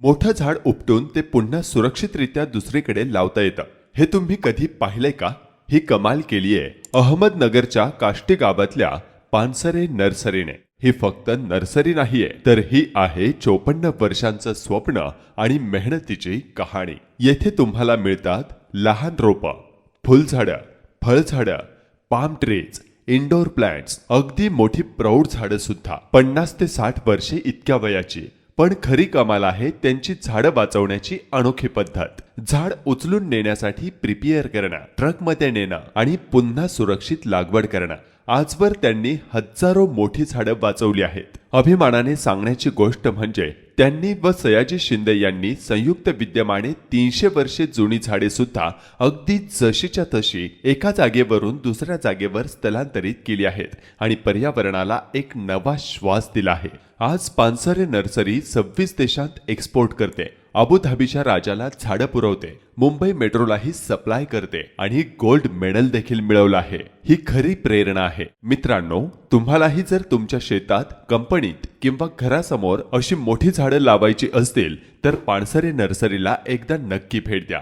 मोठं झाड उपटून ते पुन्हा सुरक्षितरित्या दुसरीकडे लावता येतं. हे तुम्ही कधी पाहिलंय का? ही कमाल केली आहे अहमदनगरच्या काष्टी गावातल्या पानसरे नर्सरीने. ही फक्त नर्सरी नाहीये, तर ही आहे 54 वर्षांचं स्वप्न आणि मेहनतीची कहाणी. येथे तुम्हाला मिळतात लहान रोपं, फुलझाडं, फळझाडं, पाम ट्रीज, इंडोर प्लांट्स, अगदी मोठी प्रौढ झाडं सुद्धा 50 ते 60 वर्षे इतक्या वयाची. पण खरी कमाल आहे त्यांची झाडं वाचवण्याची अनोखी पद्धत. झाड उचलून नेण्यासाठी प्रिपेअर करणं, ट्रकमध्ये नेणं आणि पुन्हा सुरक्षित लागवड करणं. आजवर त्यांनी हजारो मोठी झाडं वाचवली आहेत. अभिमानाने सांगण्याची गोष्ट म्हणजे त्यांनी व सयाजी शिंदे यांनी संयुक्त विद्यमाने 300 वर्षे जुनी झाडे सुद्धा अगदी जशीच्या तशी एका जागेवरून दुसऱ्या जागेवर स्थलांतरित केली आहेत आणि पर्यावरणाला एक नवा श्वास दिला आहे. आज पानसरे नर्सरी 26 देशांत एक्सपोर्ट करते, अबुधाबीच्या राजाला झाडं पुरवते, मुंबई मेट्रोलाही सप्लाय करते आणि गोल्ड मेडल देखील मिळवलं आहे. ही खरी प्रेरणा आहे. मित्रांनो, तुम्हालाही जर तुमच्या शेतात, कंपनीत किंवा घरासमोर अशी मोठी झाडं लावायची असतील तर पानसरे नर्सरीला एकदा नक्की भेट द्या.